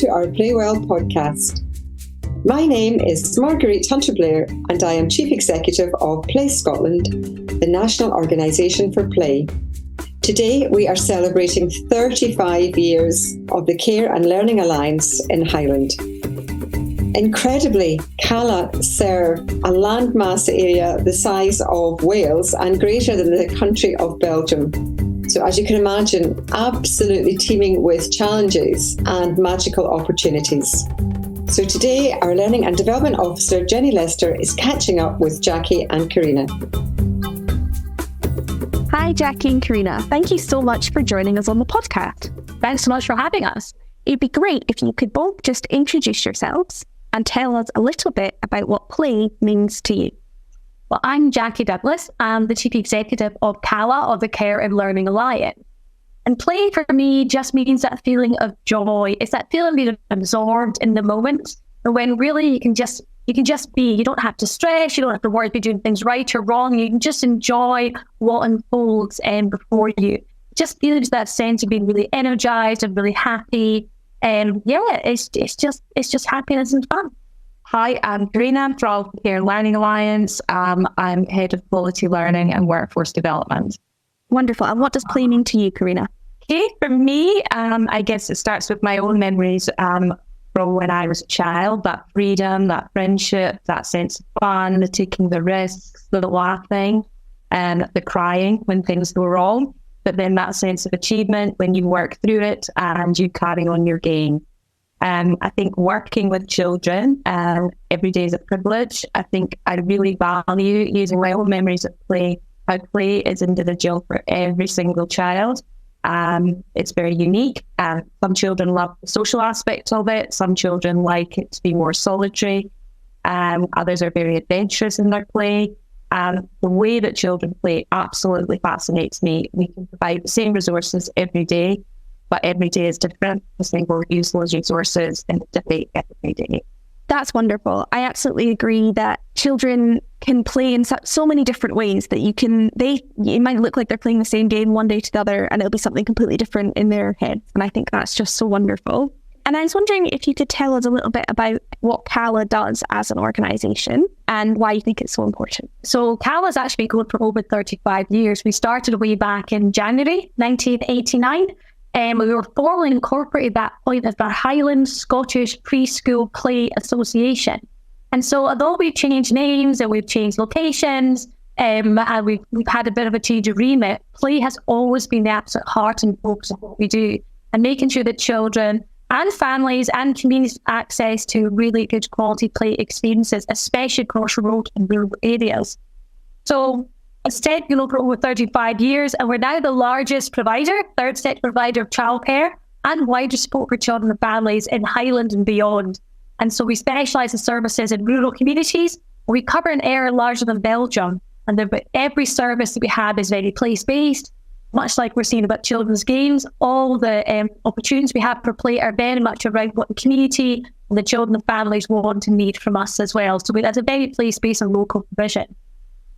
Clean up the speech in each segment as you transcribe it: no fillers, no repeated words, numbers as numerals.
to our Playwell Podcast. My name is Marguerite Hunter-Blair and I am Chief Executive of Play Scotland, the national organisation for play. Today we are celebrating 35 years of the Care and Learning Alliance in Highlands. Incredibly, CALA serve a landmass area the size of Wales and greater than the country of Belgium. So as you can imagine, absolutely teeming with challenges and magical opportunities. So today, our Learning and Development Officer, Jenny Lester, is catching up with Jaci and Corrina. Hi, Jaci and Corrina. Thank you so much for joining us on the podcast. Thanks so much for having us. It'd be great if you could both just introduce yourselves and tell us a little bit about what play means to you. Well, I'm Jaci Douglas. I'm the Chief Executive of CALA, of the Care and Learning Alliance. And play for me just means that feeling of joy. It's that feeling of being absorbed in the moment. And when really you can just be, you don't have to stress, you don't have to worry if you're doing things right or wrong. You can just enjoy what unfolds before you. Just feeling that sense of being really energized and really happy. And it's just happiness and fun. Hi, I'm Corrina from the Care and Learning Alliance. I'm Head of Quality Learning and Workforce Development. Wonderful. And what does play mean to you, Corrina? Okay, for me, I guess it starts with my own memories from when I was a child, that freedom, that friendship, that sense of fun, the taking the risks, the laughing, and the crying when things go wrong. But then that sense of achievement when you work through it and you carry on your game. I think working with children every day is a privilege. I think I really value using my own memories of play, how play is individual for every single child. It's very unique. Some children love the social aspect of it. Some children like it to be more solitary. Others are very adventurous in their play. The way that children play absolutely fascinates me. We can provide the same resources every day, but every day is different. I think we'll use those resources in a different every day. That's wonderful. I absolutely agree that children can play in so many different ways that it might look like they're playing the same game one day to the other and it'll be something completely different in their heads. And I think that's just so wonderful. And I was wondering if you could tell us a little bit about what CALA does as an organisation and why you think it's so important. So CALA's actually been going for over 35 years. We started way back in January 1989. And we were formally incorporated at that point as the Highlands Scottish Preschool Play Association. And so although we've changed names and we've changed locations and we've had a bit of a change of remit, play has always been the absolute heart and focus of what we do, and making sure that children and families and communities have access to really good quality play experiences, especially across remote and rural areas. So as I said, for over 35 years, and we're now the largest third sector provider of childcare and wider support for children and families in Highland and beyond. And so we specialise in services in rural communities. We cover an area larger than Belgium, and every service that we have is very place-based, much like we're seeing about children's games. All the opportunities we have for play are very much around what the community and the children and families want and need from us as well. So that's a very place-based and local provision.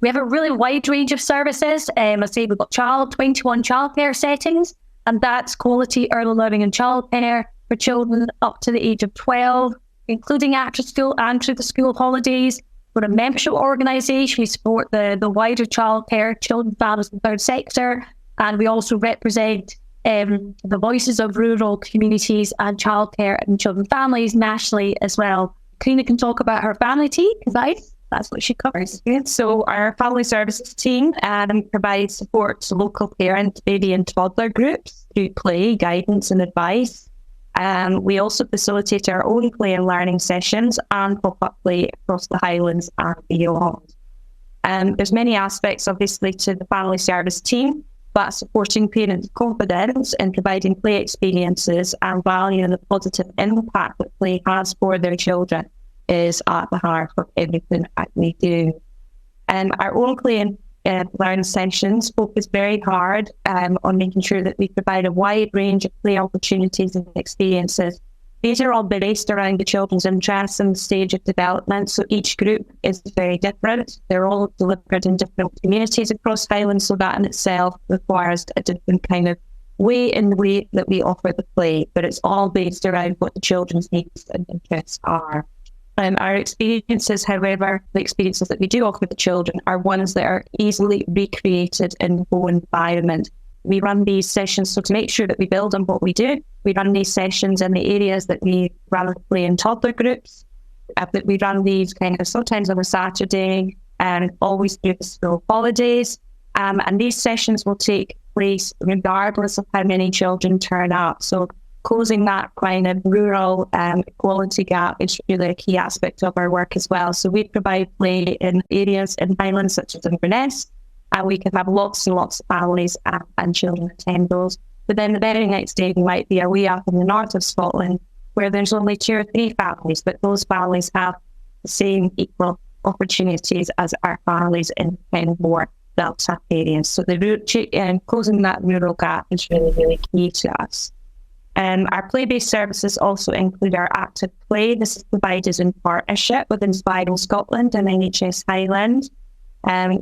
We have a really wide range of services. I say we've got 21 childcare settings, and that's quality early learning and childcare for children up to the age of 12, including after school and through the school holidays. We're a membership organisation. We support the wider childcare, children, families, and third sector, and we also represent the voices of rural communities and childcare and children families nationally as well. Corrina can talk about her family team because that's what she covers. So our family services team provides support to local parent, baby and toddler groups through play, guidance and advice. We also facilitate our own play and learning sessions and pop-up play across the Highlands and beyond. There's many aspects obviously to the family service team, but supporting parents' confidence in providing play experiences and valuing the positive impact that play has for their children is at the heart of everything that we do. Our own play and learn sessions focus very hard on making sure that we provide a wide range of play opportunities and experiences. These are all based around the children's interests and stage of development, so each group is very different. They're all delivered in different communities across Highlands, so that in itself requires a different kind of way in the way that we offer the play, but it's all based around what the children's needs and interests are. Our experiences, however, the experiences that we do offer the children are ones that are easily recreated in the home environment. We run these sessions, so to make sure that we build on what we do, we run these sessions in the areas that we run play in toddler groups. That we run these kind of sometimes on a Saturday and always through the school holidays. And these sessions will take place regardless of how many children turn up. So closing that kind of rural equality gap is really a key aspect of our work as well. So we provide play in areas in Highlands such as Inverness, and we can have lots and lots of families and children attend those. But then the very next day we might be away up in the north of Scotland where there's only 2 or 3 families, but those families have the same equal opportunities as our families in kind of more built-up areas. So closing that rural gap is really, really key to us. Our play-based services also include our active play. This is provided in partnership with Inspiring Scotland and NHS Highlands.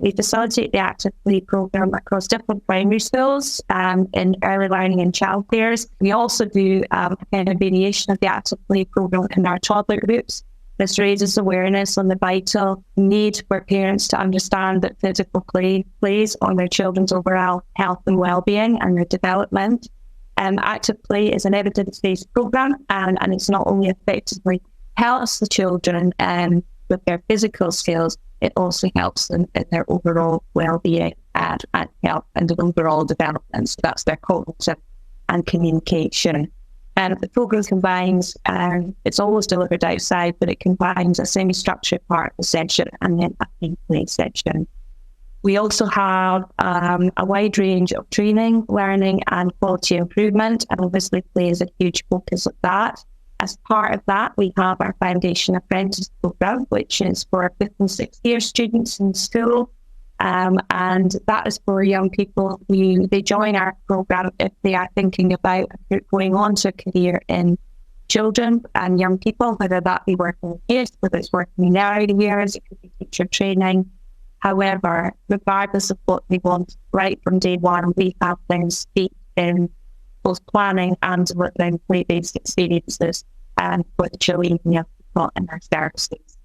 We facilitate the active play programme across different primary schools in early learning and childcares. We also do a kind of variation of the active play programme in our toddler groups. This raises awareness on the vital need for parents to understand that physical play plays on their children's overall health and well-being and their development. Active play is an evidence-based programme and it's not only effectively helps the children with their physical skills, it also helps them in their overall well-being and health and overall development. So that's their cognitive and communication. And the programme combines, it's always delivered outside, but it combines a semi-structured part of the session and then a play session. We also have a wide range of training, learning and quality improvement, and obviously play is a huge focus of that. As part of that, we have our Foundation Apprentice programme, which is for 5th and 6th year students in school. And that is for young people who they join our programme if they are thinking about going on to a career in children and young people, whether that be working with youth, whether it's working in early years, it could be teacher training. However, regardless of what they want, right from day one, we have things speak in both planning and delivering play-based experiences for the children and young people in our services.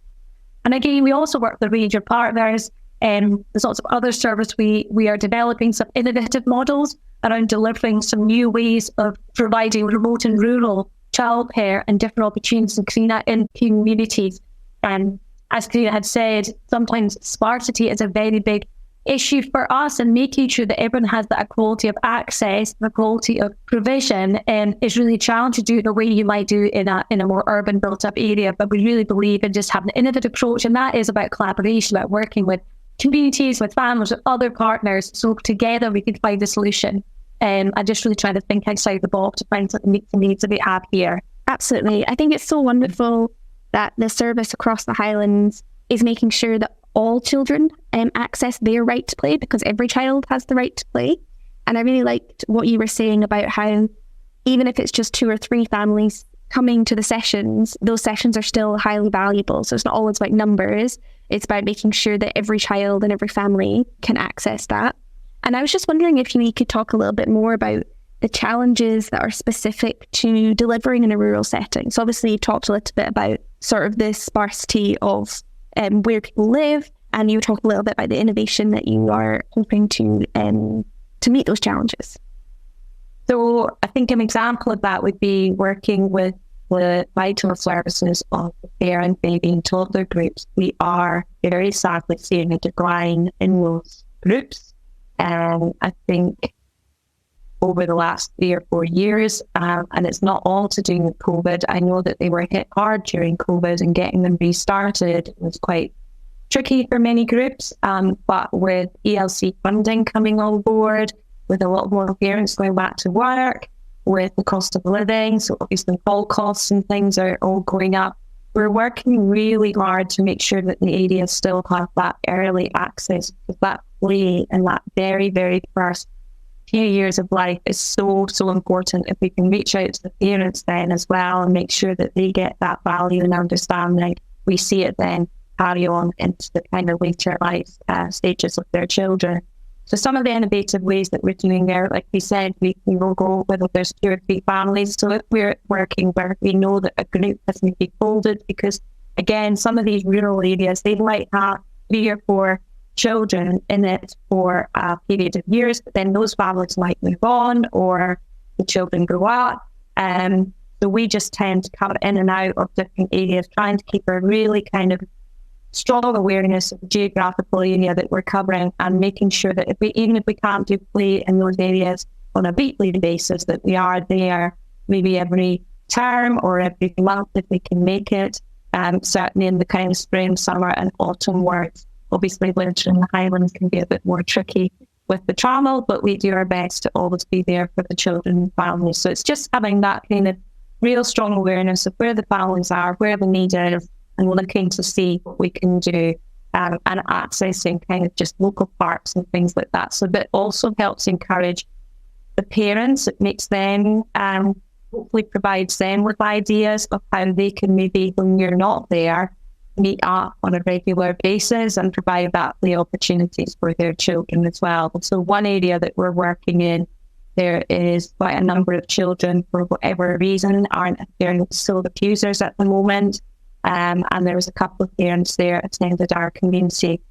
And again, we also work with a range of partners. There's lots of other services. We are developing some innovative models around delivering some new ways of providing remote and rural childcare and different opportunities in communities. And as Corrina had said, sometimes sparsity is a very big issue for us, and making sure that everyone has that equality of access, the equality of provision, is really challenging to do the way you might do in a more urban built-up area. But we really believe in just having an innovative approach, and that is about collaboration, about working with communities, with families, with other partners, so together we can find a solution. And just really trying to think outside the box to find something that meets the needs that we have here. Absolutely. I think it's so wonderful that the service across the Highlands is making sure that all children access their right to play, because every child has the right to play. And I really liked what you were saying about how even if it's just 2 or 3 families coming to the sessions, those sessions are still highly valuable. So it's not always about numbers. It's about making sure that every child and every family can access that. And I was just wondering if you could talk a little bit more about the challenges that are specific to delivering in a rural setting. So obviously you talked a little bit about sort of the sparsity of where people live, and you talk a little bit about the innovation that you are hoping to meet those challenges. So I think an example of that would be working with the vital services of the parent, baby and toddler groups. We are very sadly seeing a decline in those groups. I think over the last 3 or 4 years, and it's not all to do with COVID. I know that they were hit hard during COVID, and getting them restarted was quite tricky for many groups. But with ELC funding coming on board, with a lot more parents going back to work, with the cost of living, so obviously all costs and things are all going up, we're working really hard to make sure that the areas still have that early access, because that play and that very, very first few years of life is so important. If we can reach out to the parents then as well and make sure that they get that value and understanding, we see it then carry on into the kind of later life stages of their children. So some of the innovative ways that we're doing there, like we said, we will go whether there's 2 or 3 families. So if we're working where we know that a group has maybe folded, because again, some of these rural areas, they might have 3 or 4 children in it for a period of years, but then those families might move on or the children grow up. So we just tend to come in and out of different areas, trying to keep a really kind of strong awareness of the geographical area that we're covering, and making sure that even if we can't do play in those areas on a weekly basis, that we are there maybe every term or every month if we can make it. Certainly in the kind of spring, summer and autumn where obviously winter in the Highlands can be a bit more tricky with the travel, but we do our best to always be there for the children and families. So it's just having that kind of real strong awareness of where the families are, where the need is, and looking to see what we can do, and accessing kind of just local parks and things like that. So that also helps encourage the parents. It makes them, hopefully provides them with ideas of how they can maybe, when you're not there, meet up on a regular basis and provide that play opportunities for their children as well. So one area that we're working in, there is quite a number of children, for whatever reason, aren't still abusers at the moment. And there was a couple of parents there attended our community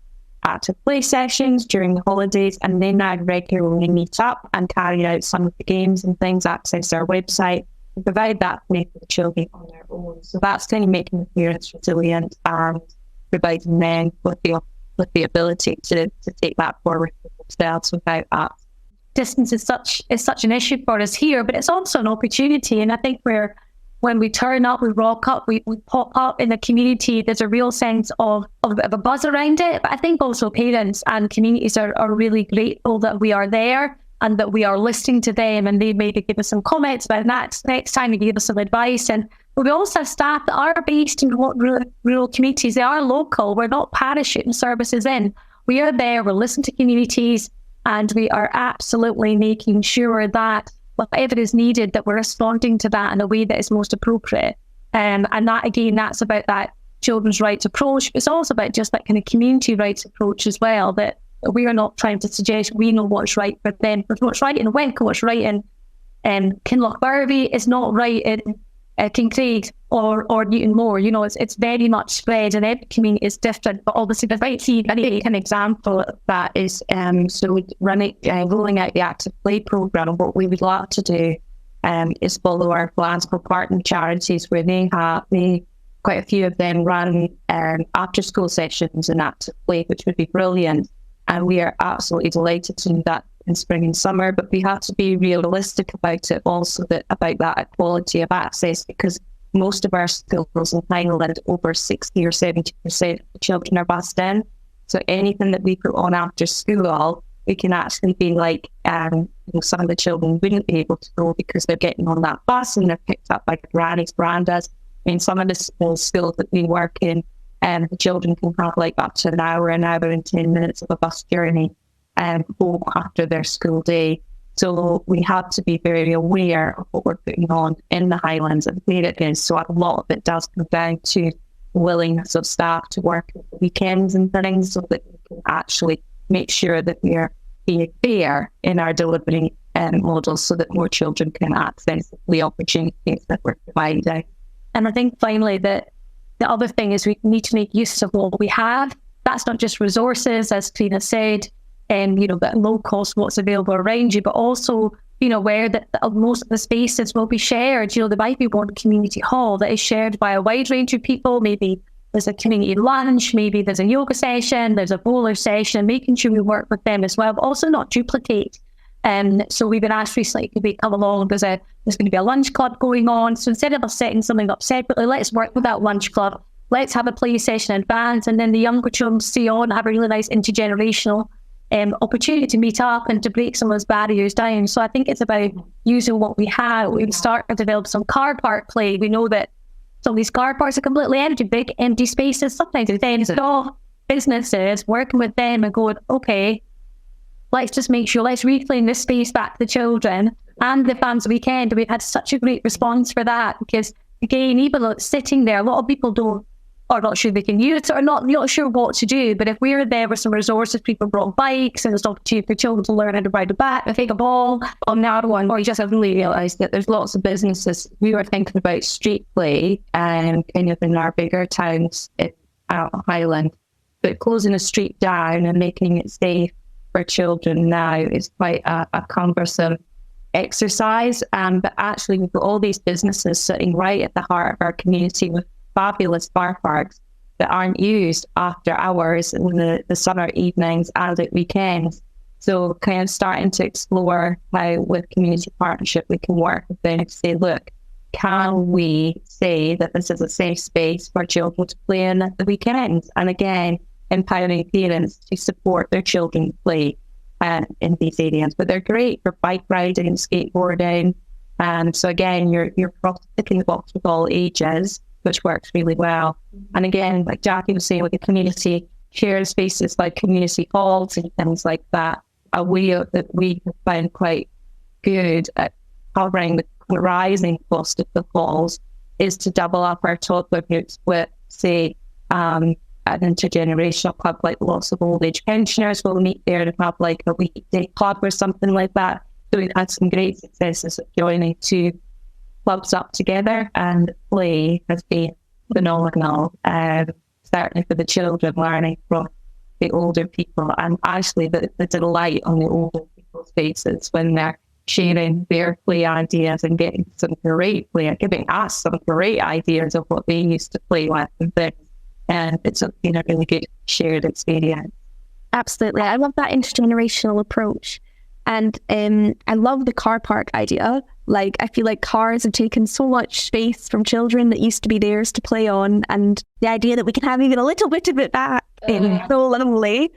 active play sessions during the holidays, and they now regularly meet up and carry out some of the games and things, access our website, and provide that play for the children on their own. So that's kind of making the parents resilient and providing them with the ability to take that forward for themselves without that. Distance is such an issue for us here, but it's also an opportunity. And I think when we turn up, we rock up, we pop up in the community, there's a real sense of a buzz around it. But I think also parents and communities are really grateful that we are there and that we are listening to them, and they maybe give us some comments about that next time, they give us some advice. And we also have staff that are based in rural communities. They are local. We're not parachuting services in. We are there, we're listening to communities, and we are absolutely making sure that whatever is needed, that we're responding to that in a way that is most appropriate. And that, again, that's about that children's rights approach. It's also about just that kind of community rights approach as well, that we are not trying to suggest we know what's right for them. But what's right in Wick, what's right in Kinlochbervie is not right in Kincraig or Newtonmore. You know, it's very much spread, and every community is different. But obviously, the right key, an example of that is so rolling out the active play program. What we would like to do is follow our Glasgow partner charities, where quite a few of them run after school sessions in active play, which would be brilliant. And we are absolutely delighted to do that in spring and summer, but we have to be realistic about it also, about that equality of access, because most of our schools in Highland, over 60 or 70% of the children are bused in. So anything that we put on after school, we can actually be like, some of the children wouldn't be able to go because they're getting on that bus and they're picked up by grannies, grandas. I mean, some of the schools that we work in, the children can have like up to an hour and 10 minutes of a bus journey home after their school day. So we have to be very aware of what we're putting on in the Highlands and where it is. So a lot of it does come down to willingness of staff to work weekends and things, so that we can actually make sure that we are being fair in our delivery models, so that more children can access the opportunities that we're providing. And I think finally that the other thing is we need to make use of what we have. That's not just resources, as Corrina said, that low cost, what's available around you, but also, where most of the spaces will be shared. There might be one community hall that is shared by a wide range of people. Maybe there's a community lunch, maybe there's a yoga session, there's a bowler session, making sure we work with them as well, but also not duplicate. So we've been asked recently, could we come along? There's going to be a lunch club going on. So instead of us setting something up separately, let's work with that lunch club. Let's have a play session in advance, and then the younger children stay on, have a really nice intergenerational opportunity to meet up and to break some of those barriers down. So I think it's about using what we have. We've started to develop some car park play. We know that some of these car parks are completely empty, big empty spaces. Sometimes it's then small businesses working with them and going, okay, let's just make sure, let's reclaim this space back to the children and the fans weekend. We've had such a great response for that, because again, even though it's sitting there, a lot of people don't or not sure they can use it, or not sure what to do. But if we're there with some resources, people brought bikes and there's an opportunity for children to learn how to ride a bike, I think a ball on that one, or you just have really realised that there's lots of businesses. We were thinking about street play and kind of in our bigger towns out in Highlands, but closing a street down and making it safe for children now is quite a cumbersome exercise. But actually we've got all these businesses sitting right at the heart of our community with fabulous car parks that aren't used after hours in the summer evenings and at weekends. So kind of starting to explore how with community partnership we can work with them to say, look, can we say that this is a safe space for children to play in at the weekends? And again, empowering parents to support their children play in these areas. But they're great for bike riding and skateboarding. So again, you're ticking the box with all ages, which works really well. And again, like Jaci was saying, with the community shared spaces like community halls and things like that, a way that we have found quite good at covering the rising cost of the halls is to double up our toddler groups with, say, an intergenerational club, like lots of old age pensioners will meet there and have like a weekday club or something like that. So we've had some great successes of joining two clubs up together, and play has been phenomenal, certainly for the children learning from the older people, and actually the delight on the older people's faces when they're sharing their play ideas and getting some great play, giving us some great ideas of what they used to play with and things. And it's been a really good shared experience. Absolutely. I love that intergenerational approach. And I love the car park idea. Like, I feel like cars have taken so much space from children that used to be theirs to play on. And the idea that we can have even a little bit of it back is so lovely.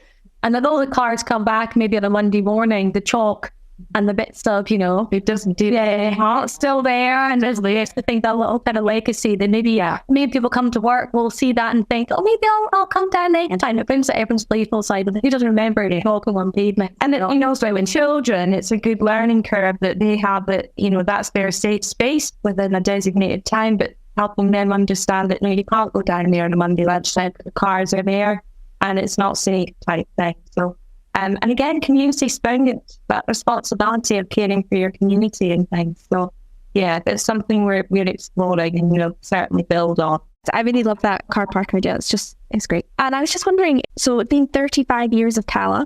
And although the cars come back maybe on a Monday morning, the chalk and the bits of, it doesn't do it's still there. And there's I think that little kind of legacy that maybe people come to work, will see that and think, oh, maybe I'll come down there. And it brings everyone's playful side of it. Who doesn't remember talking on pavement? And also with children, it's a good learning curve that they have that, that's their safe space within a designated time, but helping them understand that, you can't go down there on a Monday lunchtime, the cars are there and it's not safe type thing. So, and again, community spending that responsibility of caring for your community and things. So, yeah, that's something we're exploring and certainly build on. I really love that car park idea. It's great. And I was just wondering, so it's been 35 years of CALA,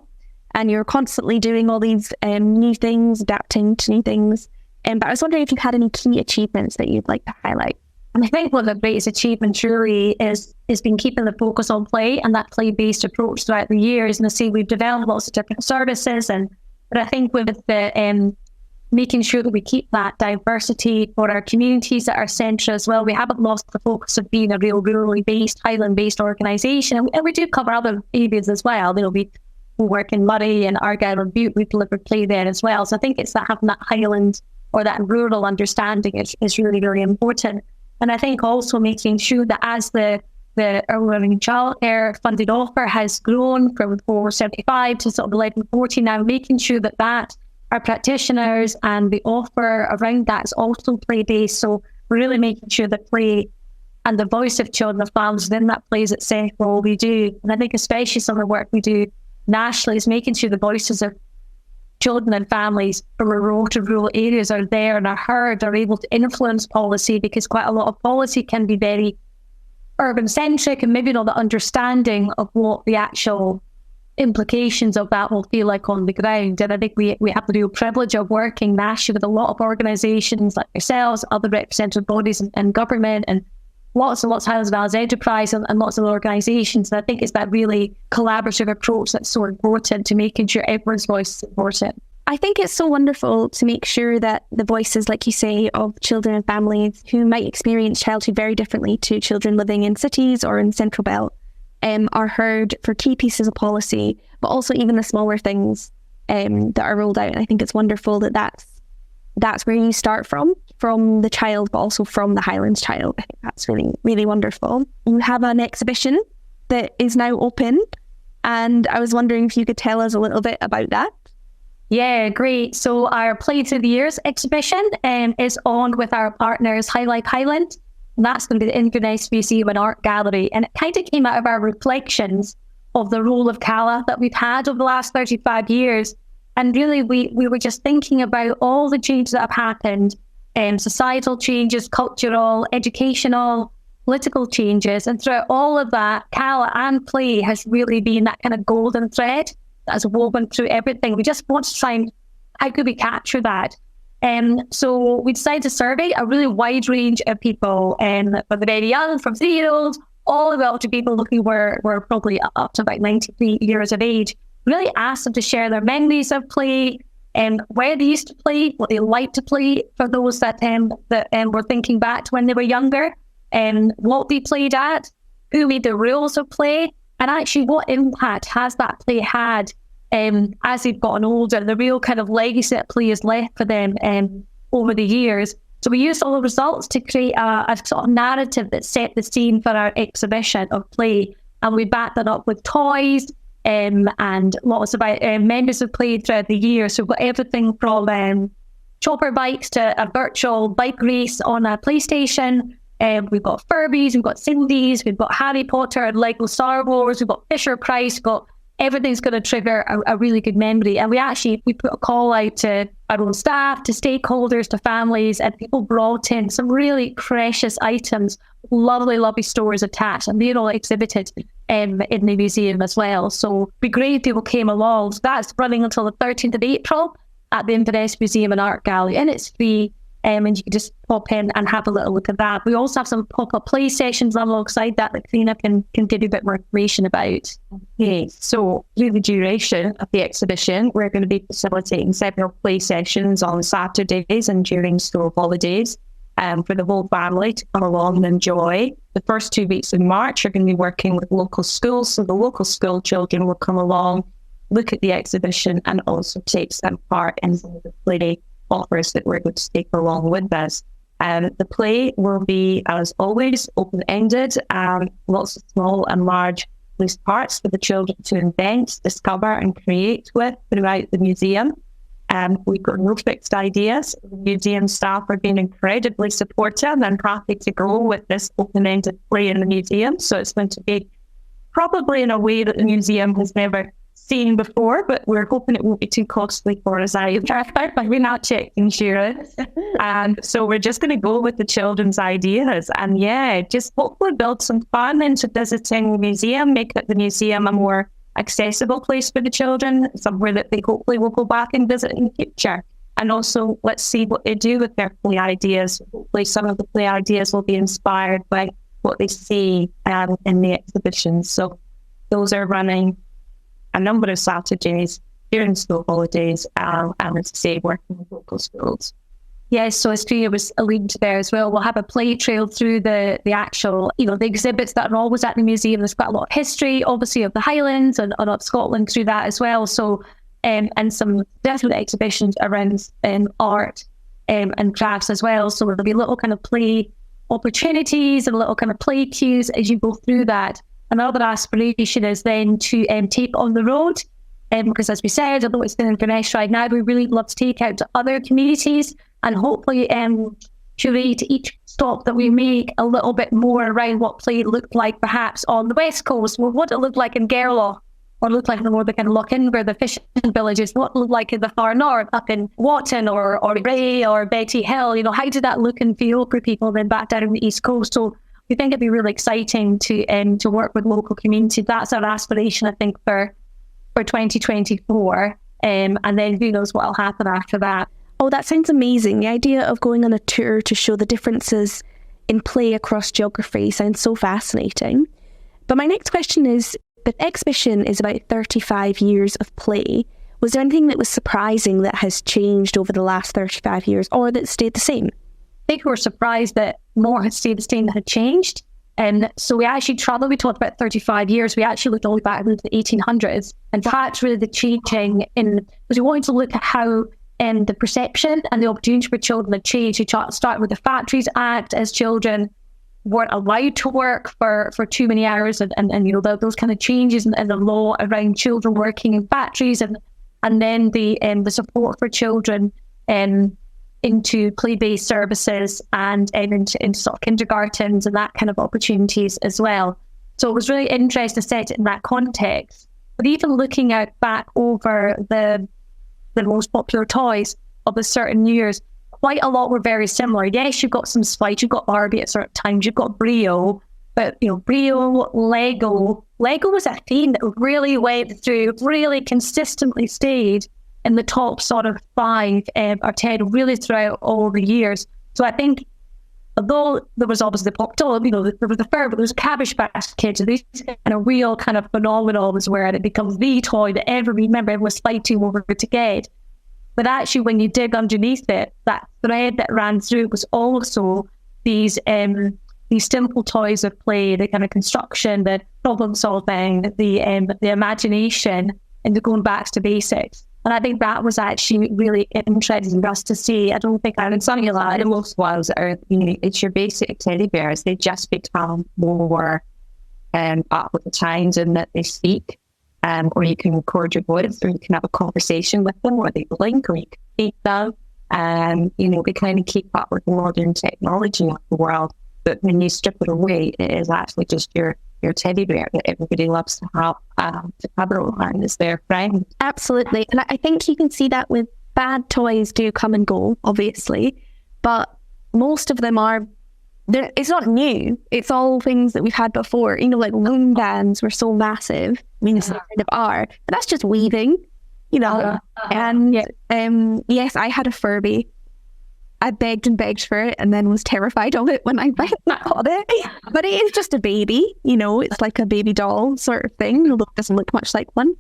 and you're constantly doing all these new things, adapting to new things. But I was wondering if you had any key achievements that you'd like to highlight. And I think one of the greatest achievements really is been keeping the focus on play and that play-based approach throughout the years. And I see we've developed lots of different services, but I think with the making sure that we keep that diversity for our communities at our centre as well. We haven't lost the focus of being a real rurally based, Highland-based organisation, and we do cover other areas as well. We work in Murray and Argyll and Butte. We deliver play there as well. So I think it's that having that Highland or that rural understanding is really, really important. And I think also making sure that as the early learning childcare funded offer has grown from 475 to sort of 1140 now, making sure that our practitioners and the offer around that is also play-based. So we're really making sure that play and the voice of children and families within that plays at centre for all we do. And I think especially some of the work we do nationally is making sure the voices of children and families from rural to rural areas are there and are heard, are able to influence policy, because quite a lot of policy can be very urban-centric and maybe not the understanding of what the actual implications of that will feel like on the ground. And I think we have the real privilege of working nationally with a lot of organisations like yourselves, other representative bodies and government, and lots and lots of Highlands Valley's enterprise and lots of organisations. And I think it's that really collaborative approach that's so important to making sure everyone's voice is important. I think it's so wonderful to make sure that the voices, like you say, of children and families who might experience childhood very differently to children living in cities or in Central Belt are heard for key pieces of policy, but also even the smaller things that are rolled out. And I think it's wonderful that that's where you start from the child, but also from the Highlands child. I think that's really, really wonderful. You have an exhibition that is now open, and I was wondering if you could tell us a little bit about that. Yeah, great. So our Play Through the Years exhibition is on with our partners Highlight Highland. And that's going to be the Inverness Museum and Art Gallery. And it kind of came out of our reflections of the role of CALA that we've had over the last 35 years. And really, we were just thinking about all the changes that have happened, societal changes, cultural, educational, political changes. And throughout all of that, CALA and play has really been that kind of golden thread that's woven through everything. We just want to try and, how could we capture that? So we decided to survey a really wide range of people, from the very young, from 3-year-olds, all the way up to people who were probably up to about 93 years of age. Really asked them to share their memories of play, where they used to play, what they liked to play for those that were thinking back to when they were younger, what they played at, who made the rules of play, and actually what impact has that play had as they've gotten older, the real kind of legacy that play has left for them over the years. So we used all the results to create a sort of narrative that set the scene for our exhibition of play, and we backed that up with toys and lots about members of play throughout the year. So we've got everything from chopper bikes to a virtual bike race on a PlayStation. We've got Furbies, we've got Cindy's, we've got Harry Potter and Lego Star Wars, we've got Fisher Price, we've got everything's going to trigger a really good memory. And we put a call out to our own staff, to stakeholders, to families, and people brought in some really precious items, lovely, lovely stories attached, and they're all exhibited in the museum as well. So it'd be great if people came along. So that's running until the 13th of April at the Inverness Museum and Art Gallery, and it's free. And you can just pop in and have a little look at that. We also have some pop-up play sessions alongside that Corrina can give you a bit more information about. Okay, so through the duration of the exhibition, we're going to be facilitating several play sessions on Saturdays and during school holidays for the whole family to come along and enjoy. The first 2 weeks in March are going to be working with local schools, so the local school children will come along, look at the exhibition, and also take some part in some of the play offers that we're going to take along with us. The play will be, as always, open-ended, lots of small and large loose parts for the children to invent, discover and create with throughout the museum. We've got no fixed ideas. The museum staff are being incredibly supportive and happy to go with this open-ended play in the museum. So it's going to be probably in a way that the museum has never seen before, but we're hoping it won't be too costly for us either. We're not checked insurance. And so we're just going to go with the children's ideas and just hopefully build some fun into visiting the museum, make the museum a more accessible place for the children, somewhere that they hopefully will go back and visit in the future. And also let's see what they do with their play ideas. Hopefully some of the play ideas will be inspired by what they see in the exhibitions. So those are running a number of Saturdays during school holidays, and as I say, working with local schools. Yes, so as Corrina was alluding to there as well, we'll have a play trail through the actual, the exhibits that are always at the museum. There's quite a lot of history, obviously, of the Highlands and of Scotland through that as well. So, and some definite exhibitions around art and crafts as well. So there'll be little kind of play opportunities and little kind of play cues as you go through that. Another aspiration is then to take on the road, because as we said, although it's in Inverness right now, we really love to take out to other communities and hopefully curate each stop that we make a little bit more around what play looked like perhaps on the West Coast, or what it looked like in Gairloch, or looked like in the more the kind of Loughin, where the fishing villages, what it looked like in the far north, up in Watton or Bray or Betty Hill. How did that look and feel for people then back down on the East Coast? So we think it'd be really exciting to work with local community. That's our aspiration, I think, for 2024. And then who knows what will happen after that. Oh, that sounds amazing. The idea of going on a tour to show the differences in play across geography sounds so fascinating. But my next question is, the exhibition is about 35 years of play. Was there anything that was surprising that has changed over the last 35 years, or that stayed the same? I think we were surprised that more had stayed the same than had changed. And so we actually traveled, we talked about 35 years, we actually looked all the way back into the 1800s. And that's really the changing because we wanted to look at how the perception and the opportunity for children had changed. We started with the Factories Act, as children weren't allowed to work for too many hours, and those kind of changes in the law around children working in factories, and then the support for children into play-based services and into sort of kindergartens and that kind of opportunities as well. So it was really interesting to set it in that context. But even looking out back over the most popular toys of the certain years, quite a lot were very similar. Yes, you've got some slides, you've got Barbie at certain times, you've got Brio, but Brio, Lego was a theme that really went through, really consistently stayed in the top sort of 5 or 10 really throughout all the years. So I think, although there was obviously the pop doll, there was the fur, but there was Cabbage Patch Kids, and these kind of real kind of phenomenon was where it becomes the toy that everyone was fighting over to get. But actually, when you dig underneath it, that thread that ran through was also these simple toys of play, the kind of construction, the problem solving, the imagination, and the going back to basics. And I think that was actually really interesting for us to see. I don't think and some of the most ones are, it's your basic teddy bears. They just become more up with the times in that they speak. Or you can record your voice, or you can have a conversation with them, or they blink, or you can feed them. They kind of keep up with the modern technology of the world. But when you strip it away, it is actually just your teddy bear that everybody loves to have to cuddle and is their friend. Absolutely. And I think you can see that with bad toys do come and go, obviously, but most of them are, it's not new. It's all things that we've had before. Like loom bands were so massive. I mean, they kind of are, but that's just weaving, And yes, I had a Furby. I begged and begged for it and then was terrified of it when I got it. But it is just a baby, it's like a baby doll sort of thing, although it doesn't look much like one.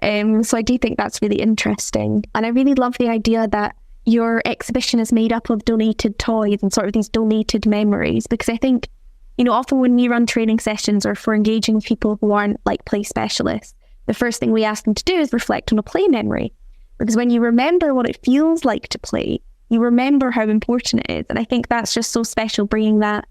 So I do think that's really interesting. And I really love the idea that your exhibition is made up of donated toys and sort of these donated memories, because I think, often when we run training sessions or for engaging with people who aren't like play specialists, the first thing we ask them to do is reflect on a play memory. Because when you remember what it feels like to play, you remember how important it is. And I think that's just so special, bringing that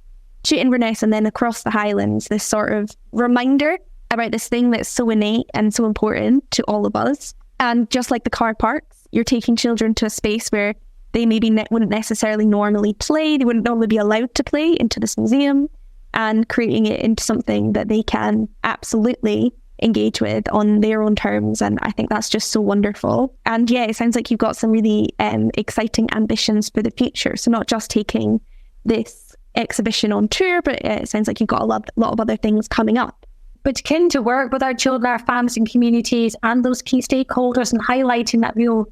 to Inverness and then across the Highlands, this sort of reminder about this thing that's so innate and so important to all of us. And just like the car parks, you're taking children to a space where they maybe wouldn't necessarily normally play, they wouldn't normally be allowed to play, into this museum, and creating it into something that they can absolutely engage with on their own terms. And I think that's just so wonderful. And yeah, it sounds like you've got some really exciting ambitions for the future. So not just taking this exhibition on tour, but it sounds like you've got a lot of other things coming up. But keen to work with our children, our families and communities and those key stakeholders, and highlighting that real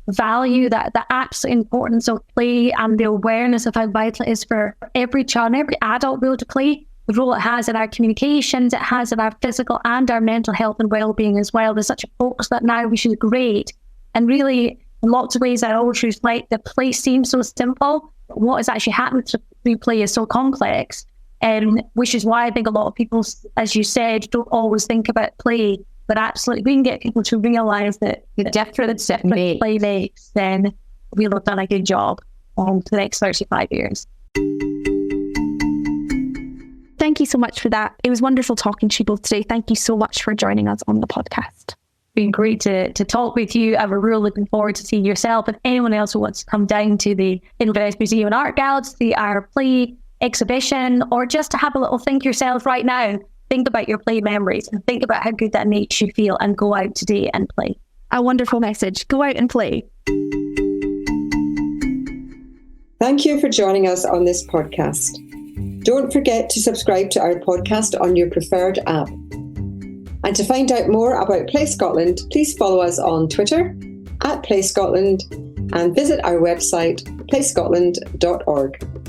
value, that the absolute importance of play and the awareness of how vital it is for every child and every adult to play. The role it has in our communications, it has in our physical and our mental health and well-being as well. There's such a focus that now, which is great. And really, in lots of ways, I always reflect that play seems so simple, but what is actually happening through play is so complex. Which is why I think a lot of people, as you said, don't always think about play. But absolutely, we can get people to realise that the difference that play makes, then we'll have done a good job for the next 35 years. Thank you so much for that. It was wonderful talking to you both today. Thank you so much for joining us on the podcast. It's been great to talk with you, and we're really looking forward to seeing yourself and anyone else who wants to come down to the Inverness Museum and Art Gallery to see our play exhibition, or just to have a little think yourself right now. Think about your play memories and think about how good that makes you feel, and go out today and play. A wonderful message. Go out and play. Thank you for joining us on this podcast. Don't forget to subscribe to our podcast on your preferred app. And to find out more about Play Scotland, please follow us on Twitter @PlayScotland and visit our website playscotland.org.